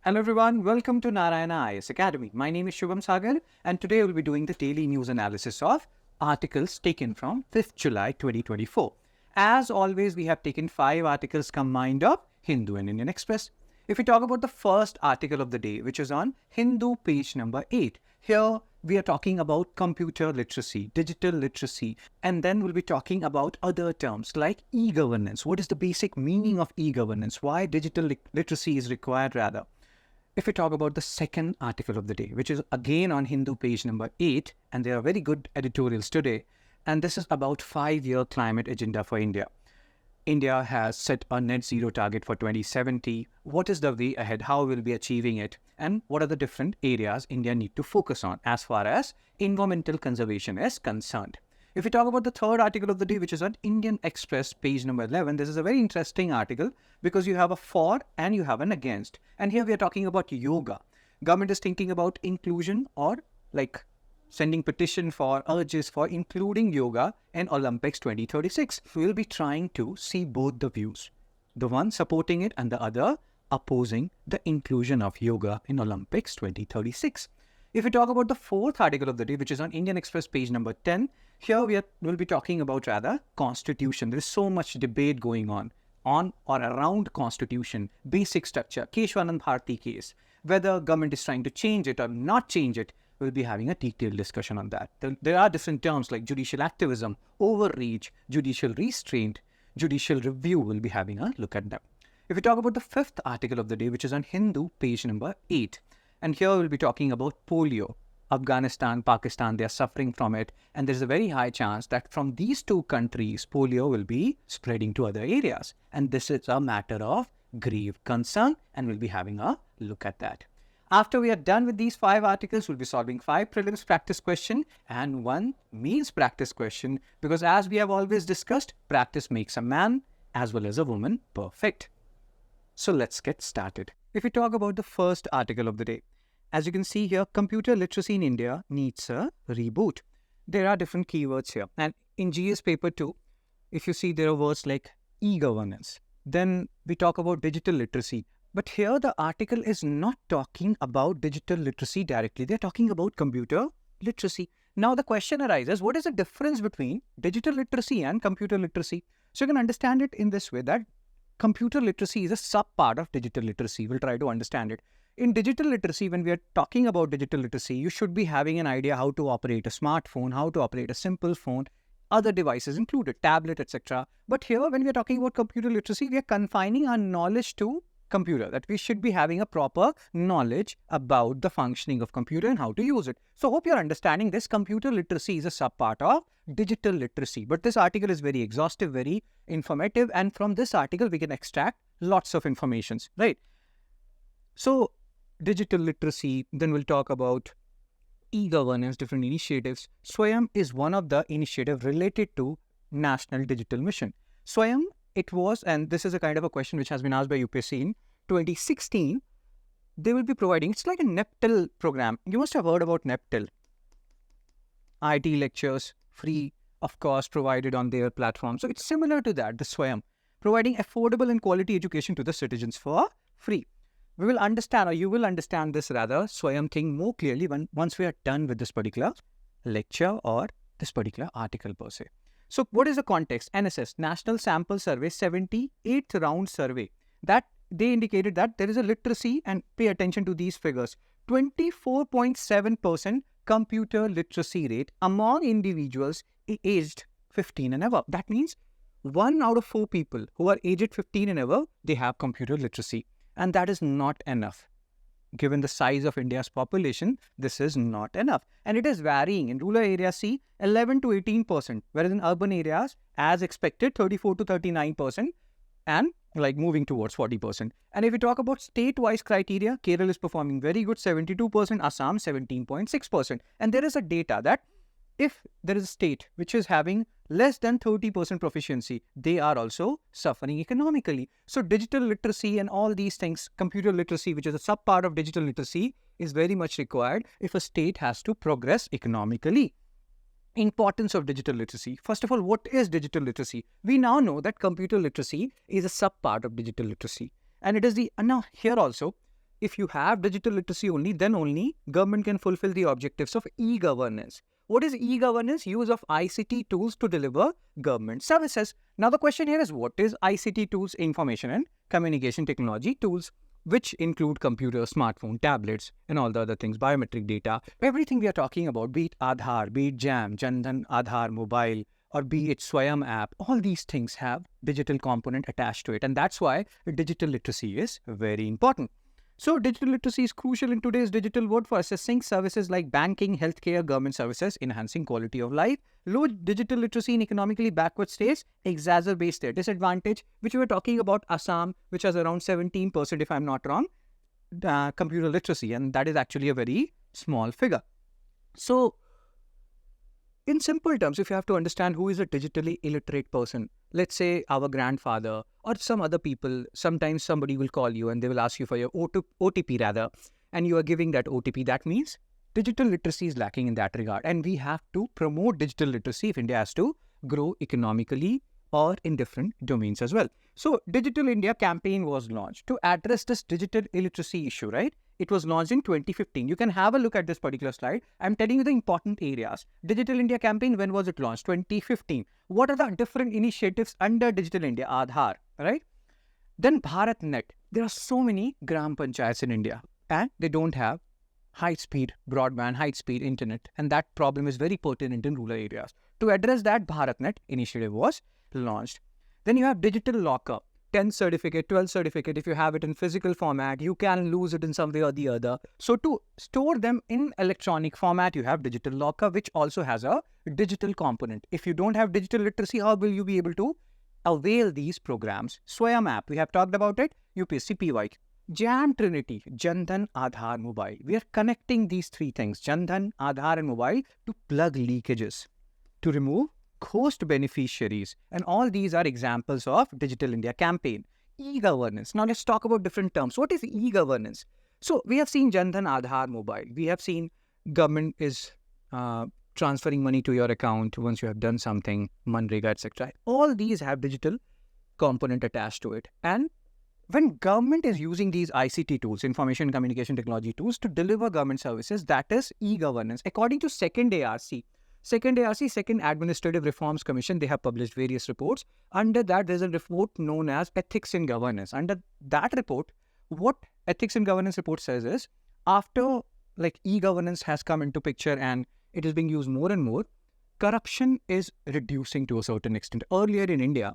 Hello everyone, welcome to Narayana IAS Academy. My name is Shubham Sagar and today we'll be doing the daily news analysis of articles taken from 5th July 2024. As always, we have taken 5 articles combined of Hindu and Indian Express. If we talk about the first article of the day, which is on Hindu page number 8, here we are talking about computer literacy, digital literacy, and then we'll be talking about other terms like e-governance. What is the basic meaning of e-governance? Why digital literacy is required rather? If we talk about the second article of the day, which is again on Hindu page number 8, and there are very good editorials today, and this is about 5-year climate agenda for India. India has set a net zero target for 2070. What is the way ahead? How will we be achieving it? And what are the different areas India need to focus on as far as environmental conservation is concerned? If we talk about the third article of the day, which is on Indian Express, page number 11, this is a very interesting article because you have a for and you have an against. And here we are talking about yoga. Government is thinking about inclusion or like sending petition for urges for including yoga in Olympics 2036. We will be trying to see both the views, the one supporting it and the other opposing the inclusion of yoga in Olympics 2036. If we talk about the fourth article of the day, which is on Indian Express page number 10, here we'll be talking about rather constitution. There is so much debate going on or around constitution, basic structure, Keshwanand Bharti case, whether government is trying to change it or not change it. We'll be having a detailed discussion on that. There are different terms like judicial activism, overreach, judicial restraint, judicial review. We'll be having a look at them. If we talk about the fifth article of the day, which is on Hindu page number 8, and here we'll be talking about polio. Afghanistan, Pakistan, they are suffering from it. And there's a very high chance that from these two countries, polio will be spreading to other areas. And this is a matter of grave concern. And we'll be having a look at that. After we are done with these 5 articles, we'll be solving 5 prelims practice question and 1 mains practice question. Because as we have always discussed, practice makes a man as well as a woman perfect. So let's get started. If we talk about the first article of the day, as you can see here, computer literacy in India needs a reboot. There are different keywords here. And in GS paper 2, if you see there are words like e-governance. Then we talk about digital literacy. But here the article is not talking about digital literacy directly. They're talking about computer literacy. Now the question arises, what is the difference between digital literacy and computer literacy? So you can understand it in this way that computer literacy is a sub-part of digital literacy. We'll try to understand it. In digital literacy, when we are talking about digital literacy, you should be having an idea how to operate a smartphone, how to operate a simple phone, other devices included, tablet, etc. But here, when we are talking about computer literacy, we are confining our knowledge to computer, that we should be having a proper knowledge about the functioning of computer and how to use it. So hope you're understanding this. Computer literacy is a sub-part of digital literacy. But this article is very exhaustive, very informative. And from this article, we can extract lots of informations, right? So digital literacy, then we'll talk about e-governance, different initiatives. Swayam is one of the initiatives related to National Digital Mission. Swayam, it was, and this is a kind of a question which has been asked by UPSC in 2016, they will be providing, it's like a NEPTEL program. You must have heard about NEPTEL. IT lectures, free of cost, provided on their platform. So it's similar to that, the Swayam, providing affordable and quality education to the citizens for free. We will understand, or you will understand this rather, Swayam thing more clearly once we are done with this particular lecture or this particular article per se. So what is the context? NSS, National Sample Survey, 78th round survey, that they indicated that there is a literacy, and pay attention to these figures, 24.7% computer literacy rate among individuals aged 15 and above. That means 1 out of 4 people who are aged 15 and above, they have computer literacy. And that is not enough. Given the size of India's population, this is not enough. And it is varying. In rural areas, see, 11 to 18%, whereas in urban areas, as expected, 34 to 39%, and like moving towards 40%. And if we talk about state-wise criteria, Kerala is performing very good, 72%, Assam, 17.6%. And there is a data that if there is a state which is having less than 30% proficiency, they are also suffering economically. So digital literacy and all these things, computer literacy, which is a sub-part of digital literacy, is very much required if a state has to progress economically. Importance of digital literacy. First of all, what is digital literacy? We now know that computer literacy is a sub-part of digital literacy. And it is now here also, if you have digital literacy only, then only government can fulfill the objectives of e-governance. What is e-governance? Use of ICT tools to deliver government services. Now the question here is, what is ICT tools? Information and communication technology tools, which include computers, smartphone, tablets, and all the other things, biometric data. Everything we are talking about, be it Aadhaar, be it JAM, Jan Dhan Aadhaar Mobile, or be it Swayam app, all these things have digital component attached to it. And that's why digital literacy is very important. So digital literacy is crucial in today's digital world for assessing services like banking, healthcare, government services, enhancing quality of life. Low digital literacy in economically backward states exacerbates their disadvantage, which we were talking about Assam, which has around 17%, if I'm not wrong, computer literacy. And that is actually a very small figure. So in simple terms, if you have to understand who is a digitally illiterate person, let's say our grandfather or some other people, sometimes somebody will call you and they will ask you for your OTP rather, and you are giving that OTP. That means digital literacy is lacking in that regard. And we have to promote digital literacy if India has to grow economically or in different domains as well. So Digital India campaign was launched to address this digital illiteracy issue, right? It was launched in 2015. You can have a look at this particular slide. I'm telling you the important areas. Digital India campaign, when was it launched? 2015. What are the different initiatives under Digital India? Aadhaar, right? Then BharatNet. There are so many gram panchayats in India and they don't have high-speed broadband, high-speed internet. And that problem is very pertinent in rural areas. To address that, BharatNet initiative was launched. Then you have digital locker. 10th certificate, 12th certificate, if you have it in physical format, you can lose it in some way or the other. So to store them in electronic format, you have digital locker, which also has a digital component. If you don't have digital literacy, how will you be able to avail these programs? Swayam app, we have talked about it, UPSC PY. JAM Trinity, Jan Dhan Aadhaar Mobile. We are connecting these three things, Jan Dhan, Aadhaar and Mobile, to plug leakages, to remove ghost beneficiaries, and all these are examples of Digital India campaign. E-governance. Now let's talk about different terms. What is e-governance? So we have seen Jan Dhan Aadhaar Mobile. We have seen government is transferring money to your account once you have done something, Manrega, etc. All these have digital component attached to it. And when government is using these ICT tools, information communication technology tools, to deliver government services, that is e-governance. According to second ARC, Second Administrative Reforms Commission, they have published various reports. Under that, there's a report known as Ethics in Governance. Under that report, what Ethics in Governance report says is, after like e-governance has come into picture and it is being used more and more, corruption is reducing to a certain extent. Earlier in India,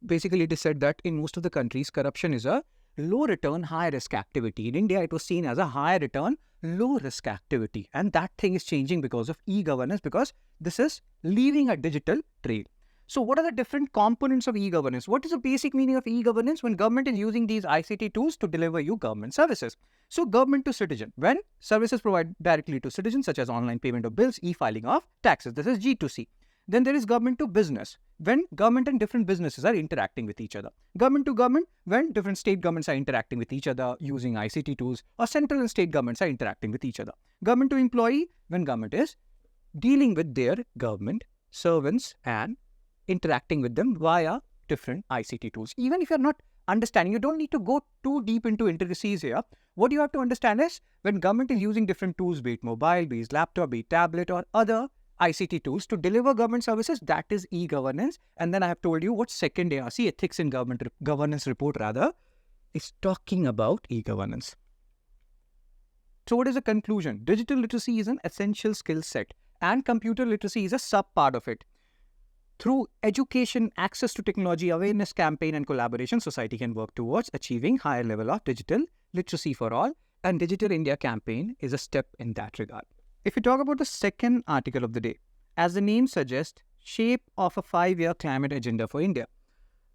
basically it is said that in most of the countries, corruption is a low return, high risk activity. In India, it was seen as a high return, low risk activity. And that thing is changing because of e-governance, because this is leaving a digital trail. So what are the different components of e-governance? What is the basic meaning of e-governance? When government is using these ICT tools to deliver you government services. So government to citizen, when services provided directly to citizens, such as online payment of bills, e-filing of taxes. This is G2C. Then there is government to business, when government and different businesses are interacting with each other. Government to government, when different state governments are interacting with each other using ICT tools, or central and state governments are interacting with each other. Government to employee, when government is dealing with their government servants and interacting with them via different ICT tools. Even if you're not understanding, you don't need to go too deep into intricacies here. What you have to understand is, when government is using different tools, be it mobile, be it laptop, be it tablet, or other ICT tools to deliver government services, that is e-governance. And then I have told you what second ARC, Ethics in Governance report rather, is talking about e-governance. So what is the conclusion? Digital literacy is an essential skill set and computer literacy is a sub-part of it. Through education, access to technology, awareness campaign and collaboration, society can work towards achieving higher level of digital literacy for all, and Digital India campaign is a step in that regard. If we talk about the second article of the day, as the name suggests, shape of a 5-year climate agenda for India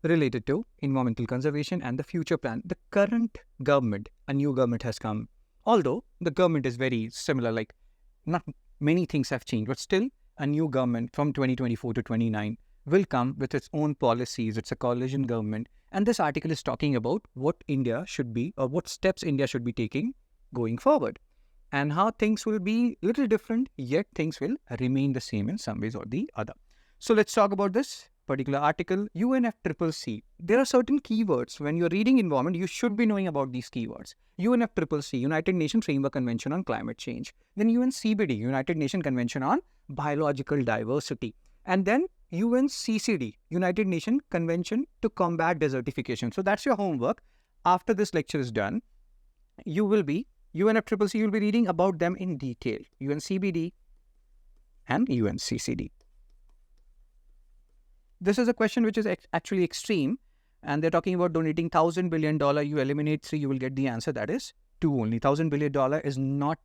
related to environmental conservation and the future plan. The current government, a new government has come, although the government is very similar, like not many things have changed, but still a new government from 2024 to 29 will come with its own policies. It's a coalition government. And this article is talking about what India should be, or what steps India should be taking going forward, and how things will be little different, yet things will remain the same in some ways or the other. So let's talk about this particular article, UNFCCC. There are certain keywords. When you're reading environment, you should be knowing about these keywords. UNFCCC, United Nations Framework Convention on Climate Change. Then UNCBD, United Nations Convention on Biological Diversity. And then UNCCD, United Nations Convention to Combat Desertification. So that's your homework. After this lecture is done, you will be, UNFCCC, you'll be reading about them in detail. UNCBD and UNCCD. This is a question which is actually extreme, and they're talking about donating $1,000 billion. You eliminate 3, you will get the answer. That is 2 only. $1,000 billion is not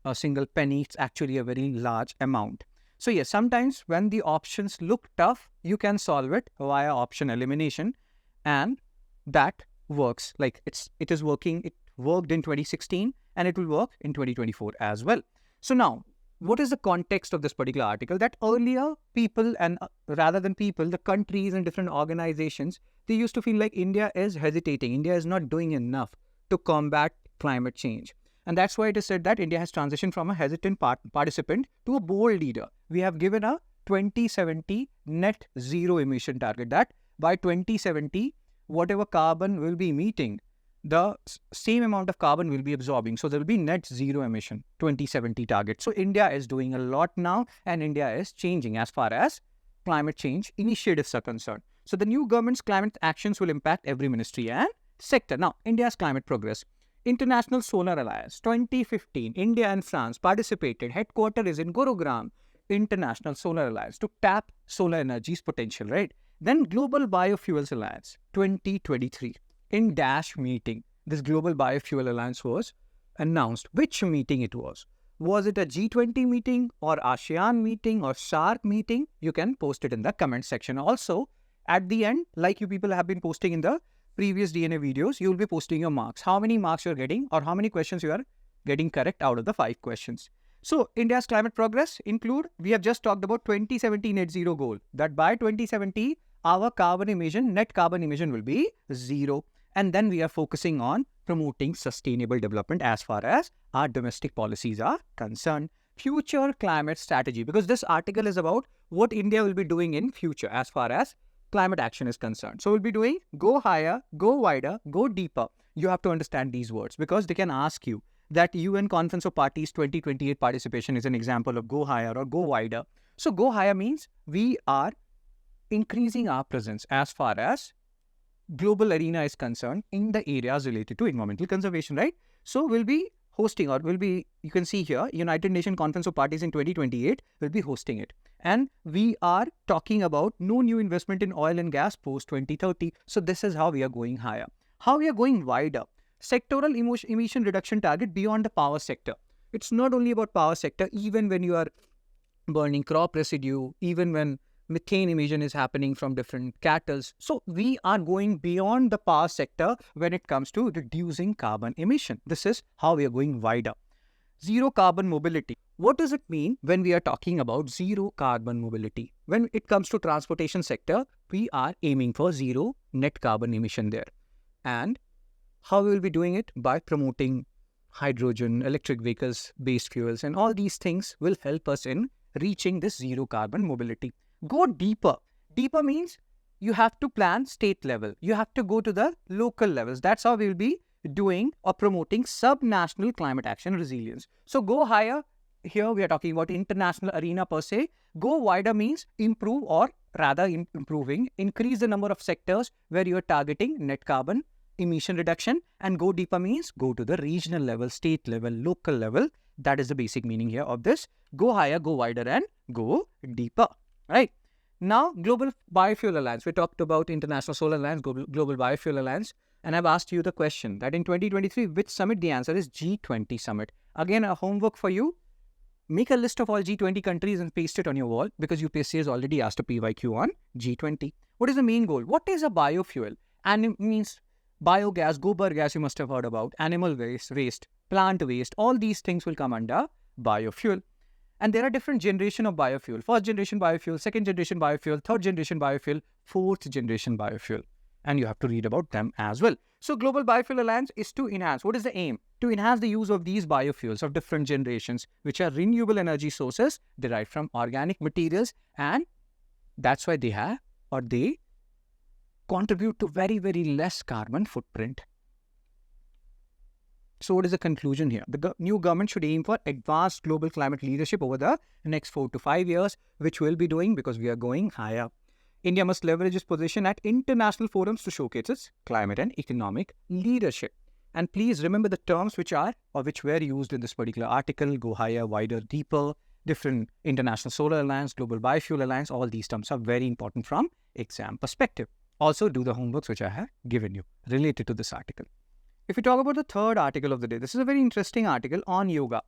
a single penny. It's actually a very large amount. So yes, sometimes when the options look tough, you can solve it via option elimination, and that works. Like it is working. It worked in 2016 and it will work in 2024 as well. So now, what is the context of this particular article? That earlier people, and rather than people, the countries and different organizations, they used to feel like India is hesitating. India is not doing enough to combat climate change. And that's why it is said that India has transitioned from a hesitant participant to a bold leader. We have given a 2070 net zero emission target, that by 2070, whatever carbon will be emitting, the same amount of carbon will be absorbing. So there will be net zero emission 2070 target. So India is doing a lot now, and India is changing as far as climate change initiatives are concerned. So the new government's climate actions will impact every ministry and sector. Now, India's climate progress. International Solar Alliance 2015, India and France participated. Headquarters is in Gurugram. International Solar Alliance to tap solar energy's potential, right? Then Global Biofuels Alliance 2023. In Dash meeting, this Global Biofuel Alliance was announced. Which meeting it was? Was it a G20 meeting or ASEAN meeting or SAARC meeting? You can post it in the comment section. Also, at the end, like you people have been posting in the previous DNA videos, you will be posting your marks. How many marks you are getting or how many questions you are getting correct out of the 5 questions. So, India's climate progress include, we have just talked about 2070 net zero goal. That by 2070, our carbon emission, net carbon emission will be 0. And then we are focusing on promoting sustainable development as far as our domestic policies are concerned. Future climate strategy, because this article is about what India will be doing in future as far as climate action is concerned. So we'll be doing go higher, go wider, go deeper. You have to understand these words because they can ask you that UN Conference of Parties 2028 participation is an example of go higher or go wider. So go higher means we are increasing our presence as far as global arena is concerned in the areas related to environmental conservation, right? So we'll be hosting, or will be, you can see here, United Nations Conference of Parties in 2028 will be hosting it. And we are talking about no new investment in oil and gas post 2030. So this is how we are going higher. How we are going wider. Sectoral emission reduction target beyond the power sector. It's not only about power sector, even when you are burning crop residue, even when methane emission is happening from different cattle. So we are going beyond the power sector when it comes to reducing carbon emission. This is how we are going wider. Zero carbon mobility. What does it mean when we are talking about zero carbon mobility? When it comes to transportation sector, we are aiming for zero net carbon emission there. And how we will be doing it? By promoting hydrogen, electric vehicles, based fuels, and all these things will help us in reaching this zero carbon mobility. Go deeper. Deeper means you have to plan state level. You have to go to the local levels. That's how we will be doing or promoting sub-national climate action resilience. So go higher. Here we are talking about international arena per se. Go wider means improve, or rather improving, increase the number of sectors where you are targeting net carbon emission reduction. And go deeper means go to the regional level, state level, local level. That is the basic meaning here of this. Go higher, go wider, and go deeper. Right. Now, Global Biofuel Alliance. We talked about International Solar Alliance, Global Biofuel Alliance. And I've asked you the question that in 2023, which summit? The answer is G20 summit. Again, a homework for you. Make a list of all G20 countries and paste it on your wall because UPSC has already asked a PYQ on G20. What is the main goal? What is a biofuel? And it means biogas, gobar gas you must have heard about, animal waste, plant waste. All these things will come under biofuel. And there are different generations of biofuel. First generation biofuel, second generation biofuel, third generation biofuel, fourth generation biofuel. And you have to read about them as well. So Global Biofuel Alliance is to enhance. What is the aim? To enhance the use of these biofuels of different generations, which are renewable energy sources derived from organic materials. And that's why they have or they contribute to very, very less carbon footprint. So what is the conclusion here? The new government should aim for advanced global climate leadership over the next 4 to 5 years, which we'll be doing because we are going higher. India must leverage its position at international forums to showcase its climate and economic leadership. And please remember the terms which were used in this particular article: go higher, wider, deeper, different International Solar Alliance, Global Biofuel Alliance. All these terms are very important from exam perspective. Also do the homeworks which I have given you related to this article. If we talk about the third article of the day, this is a very interesting article on yoga.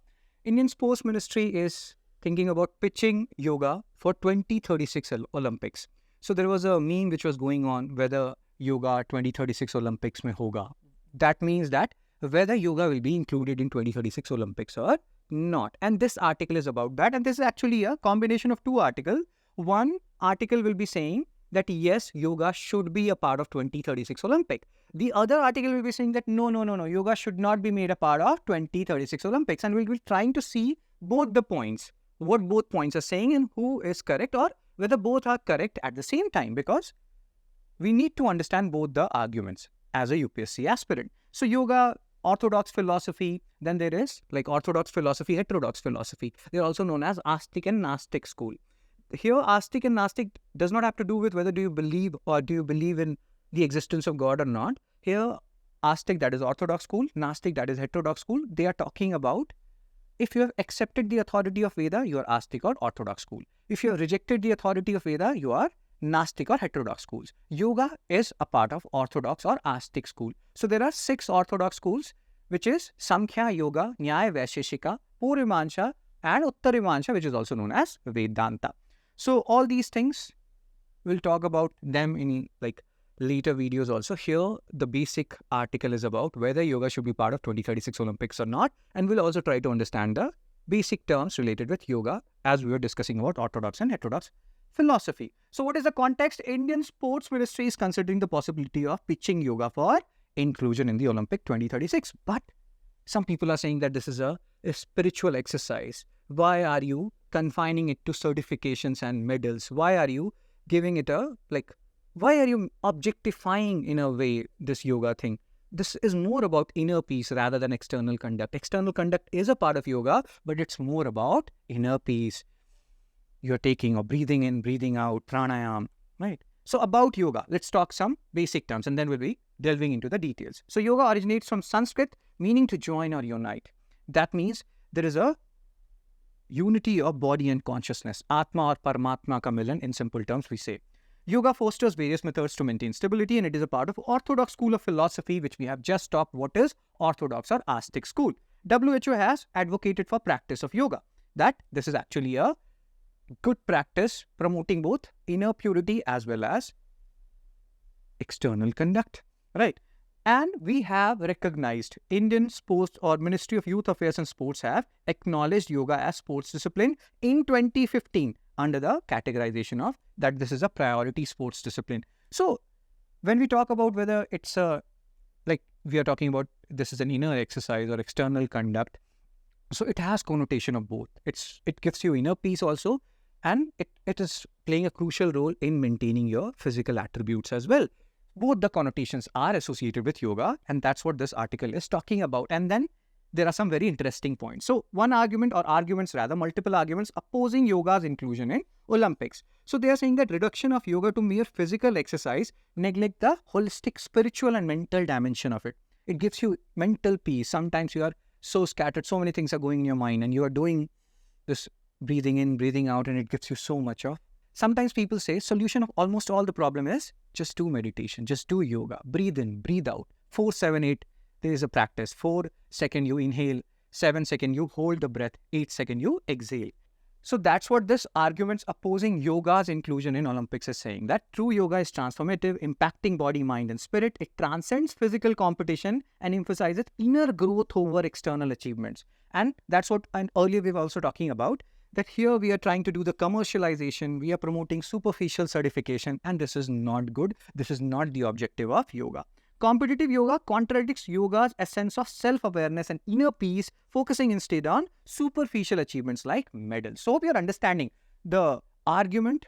Indian Sports Ministry is thinking about pitching yoga for 2036 Olympics. So there was a meme which was going on whether yoga 2036 Olympics mein hoga. That means that whether yoga will be included in 2036 Olympics or not. And this article is about that. And this is actually a combination of two articles. One article will be saying that yes, yoga should be a part of 2036 Olympic. The other article will be saying that no, yoga should not be made a part of 2036 Olympics. And we'll be trying to see both the points, what both points are saying and who is correct, or whether both are correct at the same time, because we need to understand both the arguments as a UPSC aspirant. So yoga, orthodox philosophy, then there is like orthodox philosophy, heterodox philosophy. They're also known as Astic and Gnostic school. Here, Astic and Gnostic does not have to do with whether do you believe in the existence of God or not. Here, Astic, that is orthodox school, Gnostic, that is heterodox school. They are talking about if you have accepted the authority of Veda, you are Astic or orthodox school. If you have rejected the authority of Veda, you are Gnostic or heterodox schools. Yoga is a part of orthodox or Astic school. So there are 6 orthodox schools, which is Samkhya Yoga, Nyaya Vaisheshika, Purvamansha, and Uttaramansha, which is also known as Vedanta. So all these things, we'll talk about them in like later videos also. Here, the basic article is about whether yoga should be part of 2036 Olympics or not. And we'll also try to understand the basic terms related with yoga as we were discussing about orthodox and heterodox philosophy. So what is the context? Indian Sports Ministry is considering the possibility of pitching yoga for inclusion in the Olympic 2036. But some people are saying that this is a spiritual exercise. Why are you confining it to certifications and medals? Why are you giving it why are you objectifying in a way this yoga thing? This is more about inner peace rather than external conduct. External conduct is a part of yoga, but it's more about inner peace. You're taking or breathing in, breathing out, pranayam, right? So about yoga, let's talk some basic terms and then we'll be delving into the details. So yoga originates from Sanskrit, meaning to join or unite. That means there is a unity of body and consciousness. Atma or Paramatma ka milan, in simple terms we say. Yoga fosters various methods to maintain stability, and it is a part of orthodox school of philosophy, which we have just talked what is orthodox or Astic school. WHO has advocated for practice of yoga, that this is actually a good practice promoting both inner purity as well as external conduct, right? And we have recognized Indian Sports or Ministry of Youth Affairs and Sports have acknowledged yoga as sports discipline in 2015 under the categorization of that this is a priority sports discipline. So when we talk about whether it's we are talking about this is an inner exercise or external conduct, so it has connotation of both. It gives you inner peace also, and it is playing a crucial role in maintaining your physical attributes as well. Both the connotations are associated with yoga, and that's what this article is talking about. And then there are some very interesting points. So one argument or arguments rather, multiple arguments opposing yoga's inclusion in Olympics. So they are saying that reduction of yoga to mere physical exercise neglect the holistic spiritual and mental dimension of it. It gives you mental peace. Sometimes you are so scattered, so many things are going in your mind and you are doing this breathing in, breathing out, and it gives you so much of. Sometimes people say solution of almost all the problem is just do meditation, just do yoga, breathe in, breathe out, 4, 7, 8. There is a practice. 4 seconds you inhale, 7 seconds you hold the breath, 8 seconds you exhale. So that's what this arguments opposing yoga's inclusion in Olympics is saying, that true yoga is transformative, impacting body, mind and spirit. It transcends physical competition and emphasizes inner growth over external achievements. And that's what earlier we were also talking about, that here we are trying to do the commercialization, we are promoting superficial certification, and this is not good. This is not the objective of yoga. Competitive yoga contradicts yoga's essence of self-awareness and inner peace, focusing instead on superficial achievements like medals. So hope you're understanding the argument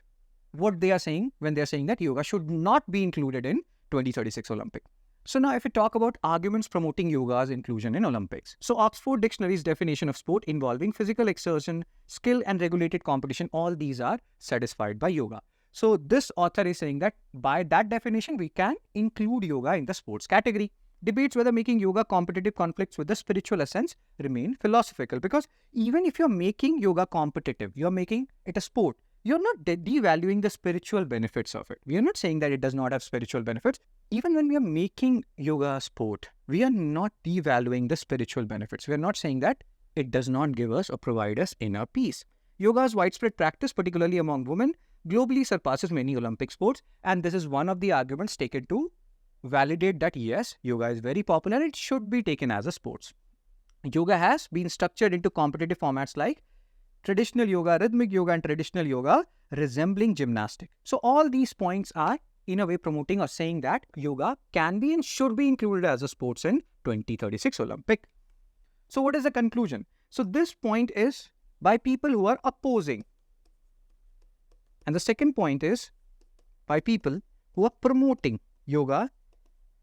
what they are saying when they are saying that yoga should not be included in 2036 Olympic. So now if we talk about arguments promoting yoga's inclusion in Olympics. So Oxford Dictionary's definition of sport involving physical exertion, skill and regulated competition, all these are satisfied by yoga. So this author is saying that by that definition, we can include yoga in the sports category. Debates whether making yoga competitive conflicts with the spiritual essence remain philosophical, because even if you're making yoga competitive, you're making it a sport, you're not devaluing the spiritual benefits of it. We are not saying that it does not have spiritual benefits. Even when we are making yoga a sport, we are not devaluing the spiritual benefits. We are not saying that it does not give us or provide us inner peace. Yoga's widespread practice, particularly among women, globally surpasses many Olympic sports, and this is one of the arguments taken to validate that yes, yoga is very popular and it should be taken as a sports. Yoga has been structured into competitive formats like traditional yoga, rhythmic yoga, and traditional yoga resembling gymnastics. So all these points are in a way promoting or saying that yoga can be and should be included as a sports in 2036 Olympic. So what is the conclusion? So this point is by people who are opposing. And the second point is by people who are promoting yoga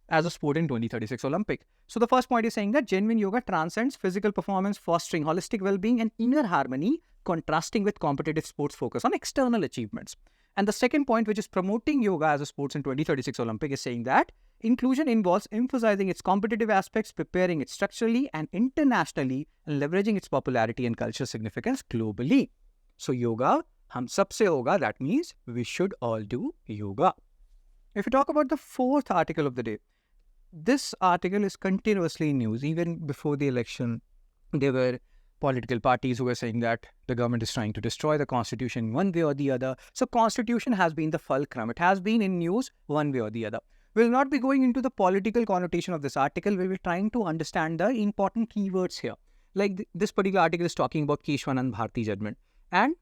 as a sport in 2036 Olympic. So the first point is saying that genuine yoga transcends physical performance, fostering holistic well-being and inner harmony, contrasting with competitive sports focus on external achievements. And the second point, which is promoting yoga as a sports in 2036 Olympic, is saying that inclusion involves emphasizing its competitive aspects, preparing it structurally and internationally, and leveraging its popularity and cultural significance globally. So yoga, hum sab se hoga, that means we should all do yoga. If we talk about the fourth article of the day, this article is continuously in news. Even before the election, there were political parties who were saying that the government is trying to destroy the constitution one way or the other. So constitution has been the fulcrum. It has been in news one way or the other. We'll not be going into the political connotation of this article. We'll be trying to understand the important keywords here. Like this particular article is talking about Keshwanand Bharti judgment. And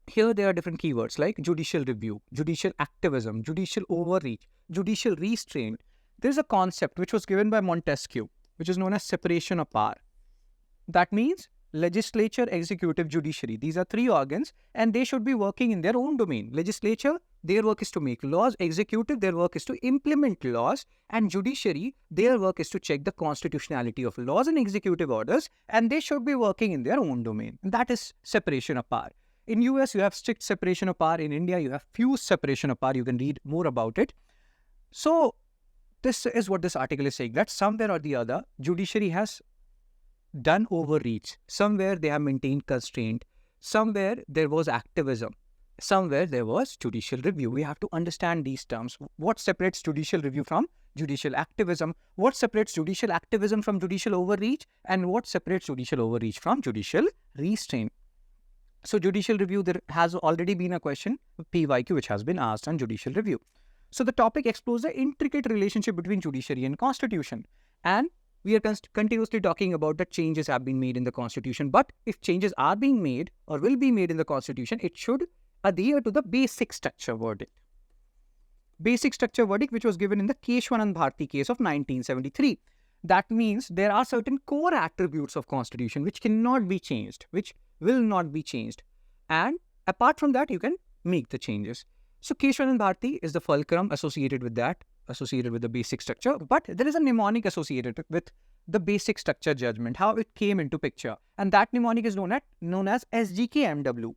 here there are different keywords like judicial review, judicial activism, judicial overreach, judicial restraint. There's a concept which was given by Montesquieu, which is known as separation of power. That means legislature, executive, judiciary. These are three organs and they should be working in their own domain. Legislature, their work is to make laws. Executive, their work is to implement laws. And judiciary, their work is to check the constitutionality of laws and executive orders. And they should be working in their own domain. And that is separation of power. In US, you have strict separation of power. In India, you have fused separation of power. You can read more about it. So this is what this article is saying, that somewhere or the other, judiciary has done overreach. Somewhere they have maintained constraint. Somewhere there was activism. Somewhere there was judicial review. We have to understand these terms. What separates judicial review from judicial activism? What separates judicial activism from judicial overreach? And what separates judicial overreach from judicial restraint? So judicial review, there has already been a question, PYQ, which has been asked on judicial review. So the topic explores the intricate relationship between judiciary and constitution. And we are continuously talking about that changes have been made in the constitution. But if changes are being made or will be made in the constitution, it should adhere to the basic structure verdict. Basic structure verdict, which was given in the Keshwanand Bharti case of 1973. That means there are certain core attributes of constitution which cannot be changed, which will not be changed. And apart from that, you can make the changes. So Keshwanand Bharti is the fulcrum associated with that, associated with the basic structure. But there is a mnemonic associated with the basic structure judgment, how it came into picture. And that mnemonic is known as SGKMW.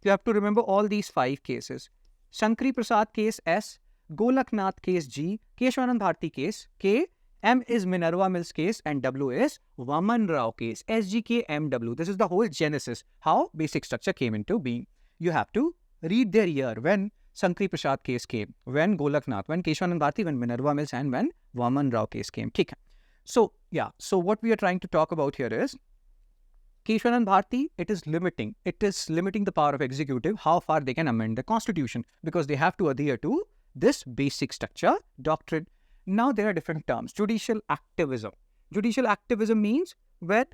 You have to remember all these 5 cases. Shankari Prasad case S, Golaknath case G, Keshwanand Bharti case K, M is Minerva Mills case, and W is Vaman Rao case. SGKMW. This is the whole genesis, how basic structure came into being. You have to read their year, when Shankari Prasad case came, when Golaknath, when Keshwanand Bharti, when Minerva Mills, and when Vaman Rao case came. So what we are trying to talk about here is Keshwanand Bharti, it is limiting the power of executive, how far they can amend the constitution, because they have to adhere to this basic structure doctrine. Now there are different terms. Judicial activism. Judicial activism means where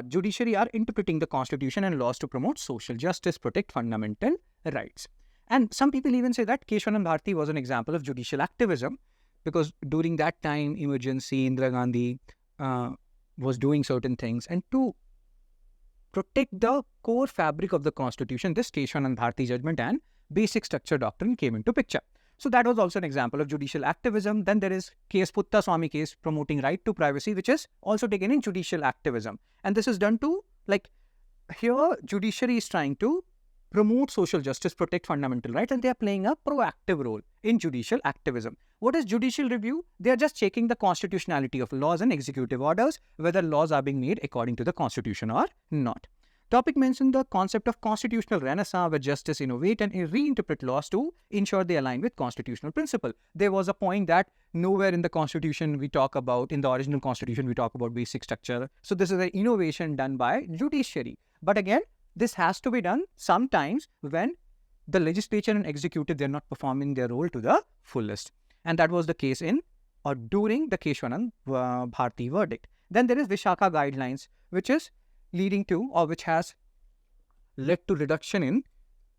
judiciary are interpreting the constitution and laws to promote social justice, protect fundamental rights. And some people even say that Keshwanand Bharti was an example of judicial activism, because during that time, emergency, Indira Gandhi was doing certain things, and to protect the core fabric of the constitution, this Keshwanand Bharti judgment and basic structure doctrine came into picture. So that was also an example of judicial activism. Then there is case Puttaswamy case promoting right to privacy, which is also taken in judicial activism. And this is done to, like, here judiciary is trying to promote social justice, protect fundamental rights, and they are playing a proactive role in judicial activism. What is judicial review? They are just checking the constitutionality of laws and executive orders, whether laws are being made according to the constitution or not. Topic mentioned the concept of constitutional renaissance, where justice innovate and reinterpret laws to ensure they align with constitutional principle. There was a point that nowhere in the constitution we talk about, in the original constitution we talk about basic structure. So this is an innovation done by judiciary. But again, this has to be done sometimes when the legislature and executive, they're not performing their role to the fullest. And that was the case in or during the Keshwanand Bharti verdict. Then there is Vishaka guidelines, which is leading to, or which has led to reduction in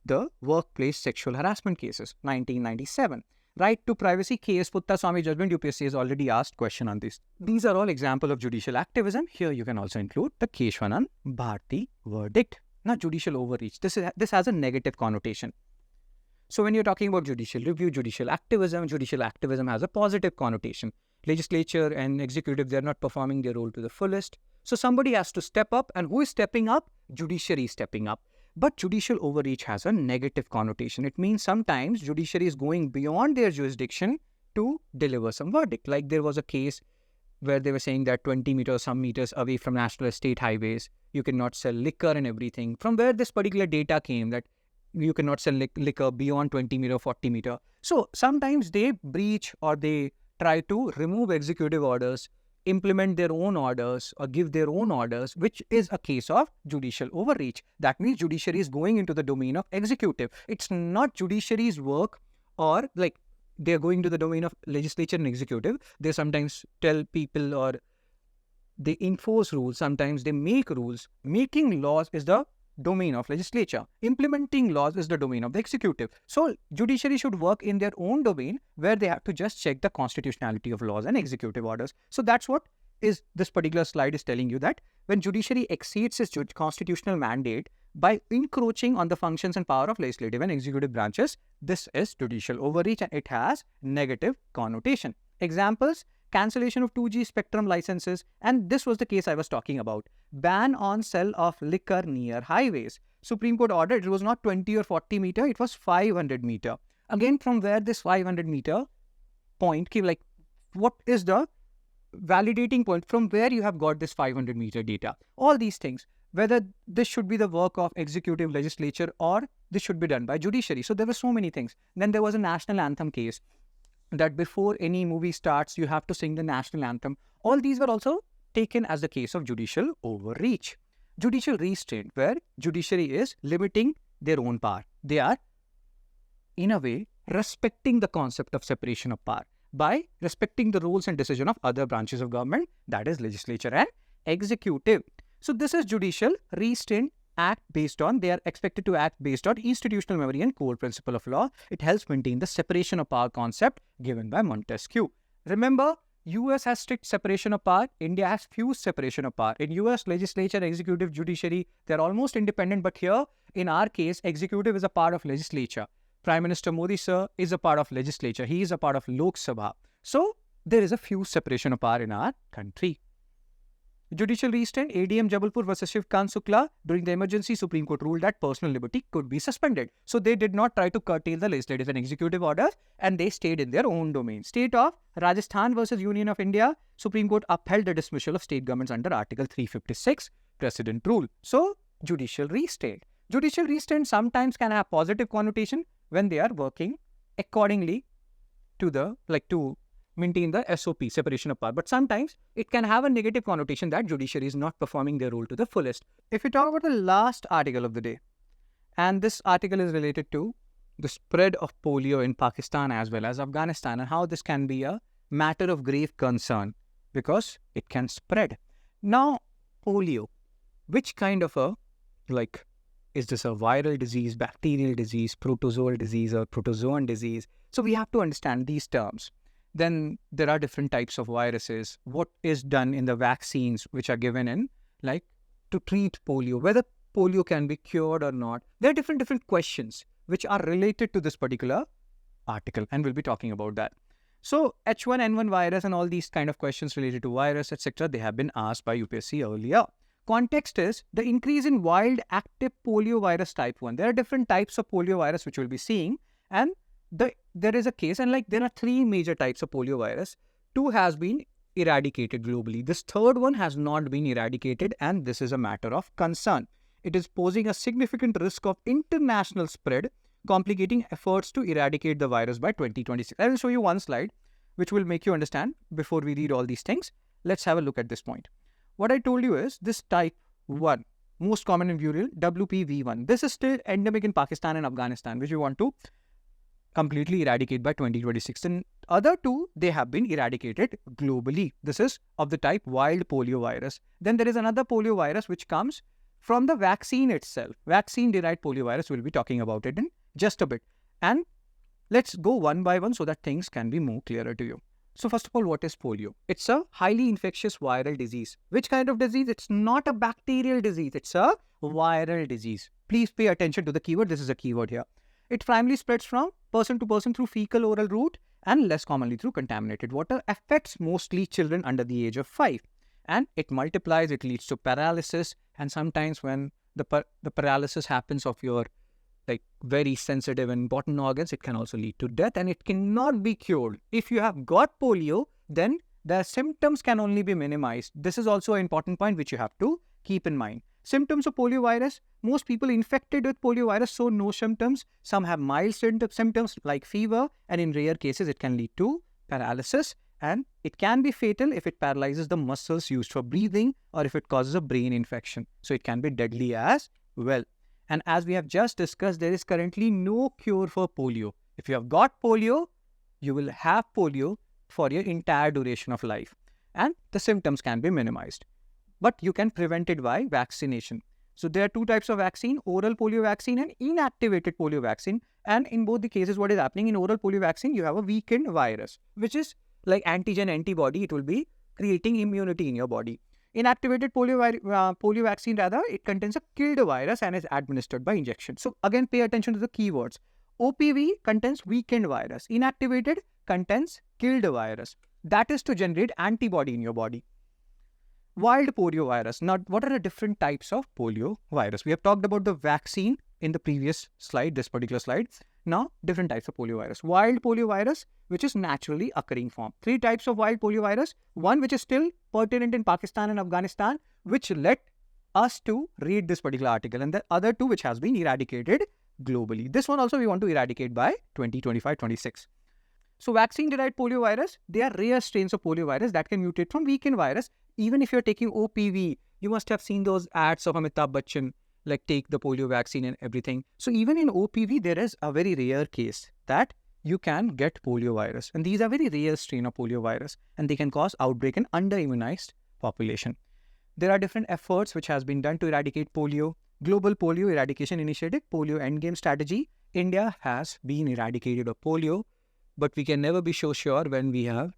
the workplace sexual harassment cases, 1997. Right to privacy, K.S. Puttaswamy judgment, UPSC has already asked question on this. These are all examples of judicial activism. Here you can also include the Keshwanand Bharti verdict. Now, judicial overreach, this has a negative connotation. So when you're talking about judicial review, judicial activism has a positive connotation. Legislature and executive, they're not performing their role to the fullest. So somebody has to step up, and who is stepping up? Judiciary is stepping up. But judicial overreach has a negative connotation. It means sometimes judiciary is going beyond their jurisdiction to deliver some verdict. Like there was a case where they were saying that 20 meters, some meters away from national estate highways, you cannot sell liquor and everything. From where this particular data came that you cannot sell liquor beyond 20 meter, 40 meter. So sometimes they breach or they try to remove executive orders, implement their own orders or give their own orders, which is a case of judicial overreach. That means judiciary is going into the domain of executive. It's not judiciary's work, or like they're going to the domain of legislature and executive. They sometimes tell people or they enforce rules. Sometimes they make rules. Making laws is the domain of legislature. Implementing laws is the domain of the executive. So judiciary should work in their own domain where they have to just check the constitutionality of laws and executive orders. So that's what is this particular slide is telling you, that when judiciary exceeds its constitutional mandate by encroaching on the functions and power of legislative and executive branches, this is judicial overreach and it has negative connotation. Examples: cancellation of 2G spectrum licenses, and this was the case I was talking about. Ban on sale of liquor near highways. Supreme Court ordered it was not 20 or 40 meter, it was 500 meter. Again, from where this 500 meter point came, like what is the validating point from where you have got this 500 meter data? All these things, whether this should be the work of executive, legislature, or this should be done by judiciary. So there were so many things. Then there was a national anthem case, that before any movie starts, you have to sing the national anthem. All these were also taken as the case of judicial overreach. Judicial restraint, where judiciary is limiting their own power. They are, in a way, respecting the concept of separation of power by respecting the rules and decision of other branches of government, that is legislature and executive. So this is judicial restraint. They are expected to act based on institutional memory and core principle of law. It helps maintain the separation of power concept given by Montesquieu. Remember, US has strict separation of power. India has fused separation of power. In US, legislature, executive, judiciary, they're almost independent. But here, in our case, executive is a part of legislature. Prime Minister Modi, sir, is a part of legislature. He is a part of Lok Sabha. So there is a fused separation of power in our country. Judicial restraint, ADM Jabalpur versus Shiv Kant Shukla. During the emergency, Supreme Court ruled that personal liberty could be suspended. So they did not try to curtail the legislative and executive orders, and they stayed in their own domain. State of Rajasthan versus Union of India. Supreme Court upheld the dismissal of state governments under Article 356 Precedent Rule. So judicial restraint. Judicial restraint sometimes can have positive connotation when they are working accordingly to the, to maintain the SOP, separation of power. But sometimes it can have a negative connotation that judiciary is not performing their role to the fullest. If we talk about the last article of the day, and this article is related to the spread of polio in Pakistan as well as Afghanistan, and how this can be a matter of grave concern because it can spread. Now, polio, which kind of a, is this a viral disease, bacterial disease, protozoal disease, or protozoan disease? So we have to understand these terms. Then there are different types of viruses. What is done in the vaccines which are given in, to treat polio, whether polio can be cured or not. There are different questions. which are related to this particular article, and we'll be talking about that. So H1N1 virus and all these kind of questions related to virus, etc., they have been asked by UPSC earlier. Context is the increase in wild active polio virus type 1. There are different types of polio virus which we'll be seeing, and there is a case, and like there are 3 major types of polio virus. 2 has been eradicated globally. This third one has not been eradicated, and this is a matter of concern. It is posing a significant risk of international spread, complicating efforts to eradicate the virus by 2026. I will show you one slide which will make you understand before we read all these things. Let's have a look at this point. What I told you is this type 1, most common in burial, WPV1. This is still endemic in Pakistan and Afghanistan, which we want to completely eradicate by 2026. And other 2, they have been eradicated globally. This is of the type wild polio virus. Then there is another polio virus which comes from the vaccine itself. Vaccine-derived polio virus, we'll be talking about it in just a bit. And let's go one by one so that things can be more clearer to you. So first of all, what is polio? It's a highly infectious viral disease. Which kind of disease? It's not a bacterial disease. It's a viral disease. Please pay attention to the keyword. This is a keyword here. It primarily spreads from person to person through fecal-oral route and less commonly through contaminated water. Affects mostly children under the age of 5. And it multiplies. It leads to paralysis. And sometimes when the paralysis happens of your very sensitive and important organs, it can also lead to death, and it cannot be cured. If you have got polio, then the symptoms can only be minimized. This is also an important point which you have to keep in mind. Symptoms of polio virus: most people infected with polio virus show no symptoms. Some have mild symptoms like fever, and in rare cases it can lead to paralysis, and it can be fatal if it paralyzes the muscles used for breathing or if it causes a brain infection. So it can be deadly as well. And as we have just discussed, there is currently no cure for polio. If you have got polio, you will have polio for your entire duration of life. And the symptoms can be minimized. But you can prevent it by vaccination. So there are 2 types of vaccine: oral polio vaccine and inactivated polio vaccine. And in both the cases, what is happening? In oral polio vaccine, you have a weakened virus, which is like antigen antibody. It will be creating immunity in your body. Inactivated polio vaccine, rather, it contains a killed virus and is administered by injection. So again, pay attention to the keywords. OPV contains weakened virus. Inactivated contains killed virus. That is to generate antibody in your body. Wild polio virus. Now, what are the different types of polio virus? We have talked about the vaccine in the previous slide, this particular slide. Now, different types of polio virus. Wild polio virus, which is naturally occurring form. 3 types of wild polio virus. One which is still pertinent in Pakistan and Afghanistan, which led us to read this particular article. And the other 2 which has been eradicated globally. This one also we want to eradicate by 2025-26. So vaccine-derived polio virus, they are rare strains of polio virus that can mutate from weakened virus. Even if you're taking OPV, you must have seen those ads of Amitabh Bachchan, like take the polio vaccine and everything. So even in OPV, there is a very rare case that you can get polio virus. And these are very rare strain of polio virus, and they can cause outbreak in under-immunized population. There are different efforts which has been done to eradicate polio. Global Polio Eradication Initiative, Polio Endgame Strategy. India has been eradicated of polio, but we can never be so sure when we have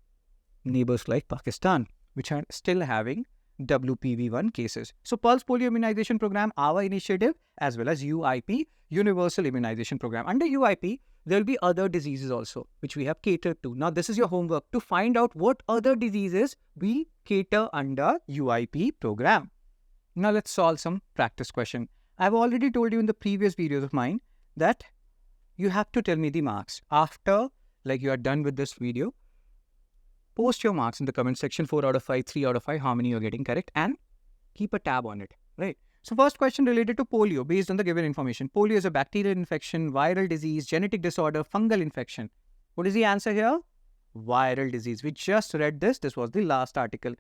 neighbors like Pakistan, which are still having WPV1 cases. So Pulse Polio Immunization Program, our initiative, as well as UIP, Universal Immunization Program. Under UIP, there will be other diseases also, which we have catered to. Now, this is your homework to find out what other diseases we cater under UIP program. Now, let's solve some practice question. I've already told you in the previous videos of mine that you have to tell me the marks. After, you are done with this video, post your marks in the comment section, 4 out of 5, 3 out of 5, how many you're getting correct, and keep a tab on it, right? So first question related to polio based on the given information. Polio is a bacterial infection, viral disease, genetic disorder, fungal infection. What is the answer here? Viral disease. We just read this. This was the last article.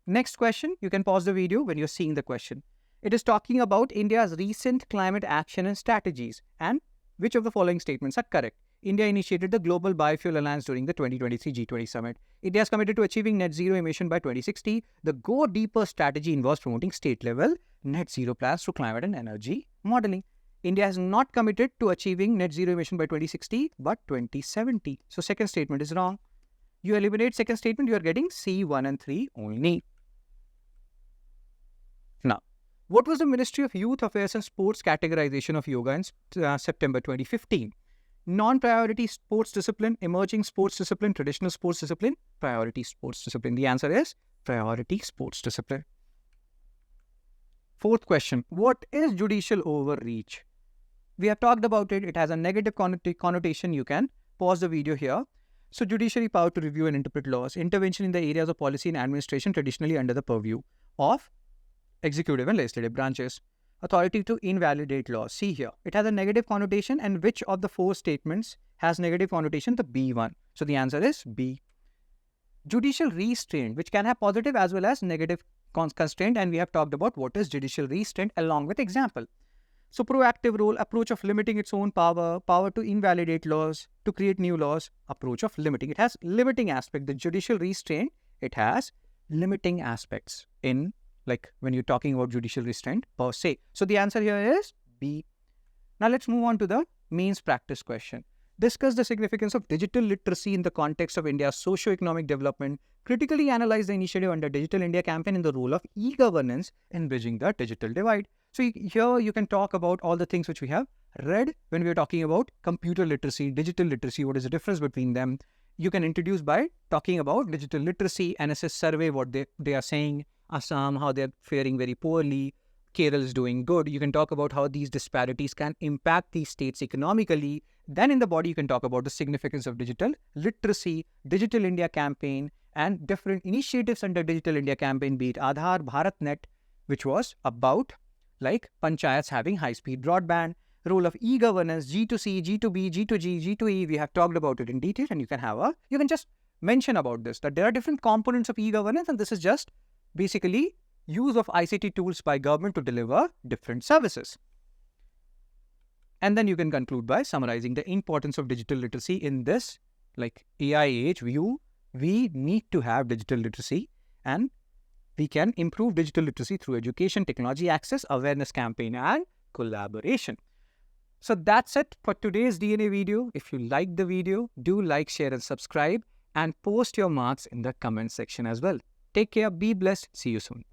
Next question, you can pause the video when you're seeing the question. It is talking about India's recent climate action and strategies, and which of the following statements are correct? India initiated the Global Biofuel Alliance during the 2023 G20 Summit. India is committed to achieving net zero emission by 2060. The Go Deeper strategy involves promoting state-level net zero plans through climate and energy modeling. India has not committed to achieving net zero emission by 2060, but 2070. So second statement is wrong. You eliminate second statement, you are getting C1 and 3 only. Now, What was the Ministry of Youth Affairs and Sports categorization of yoga in September 2015? Non-priority sports discipline, emerging sports discipline, traditional sports discipline, priority sports discipline. The answer is priority sports discipline. Fourth question, what is judicial overreach? We have talked about it. It has a negative connotation. You can pause the video here. So, judiciary power to review and interpret laws, intervention in the areas of policy and administration traditionally under the purview of executive and legislative branches. Authority to invalidate laws. See here, it has a negative connotation, and which of the four statements has negative connotation? The B one. So, the answer is B. Judicial restraint, which can have positive as well as negative constraint, and we have talked about what is judicial restraint along with example. So, proactive role, approach of limiting its own power, power to invalidate laws, to create new laws, approach of limiting. It has limiting aspect. The judicial restraint, it has limiting aspects in, like when you're talking about judicial restraint per se. So, the answer here is B. Now, let's move on to the mains practice question. Discuss the significance of digital literacy in the context of India's socio-economic development. Critically analyze the initiative under Digital India campaign and the role of e-governance in bridging the digital divide. So here you can talk about all the things which we have read when we are talking about computer literacy, digital literacy, what is the difference between them. You can introduce by talking about digital literacy, NSS survey, what they are saying, Assam, how they are faring very poorly, Kerala is doing good. You can talk about how these disparities can impact these states economically. Then in the body, you can talk about the significance of digital literacy, Digital India campaign, and different initiatives under Digital India campaign, be it Aadhaar, BharatNet, which was about like panchayats having high-speed broadband, role of e-governance, G2C, G2B, G2G, G2E. We have talked about it in detail, and you can just mention about this, that there are different components of e-governance, and this is just basically use of ICT tools by government to deliver different services. And then you can conclude by summarizing the importance of digital literacy in this like AI age view. We need to have digital literacy, and we can improve digital literacy through education, technology access, awareness campaign, and collaboration. So that's it for today's DNA video. If you like the video, do like, share, and subscribe, and post your marks in the comment section as well. Take care, be blessed, see you soon.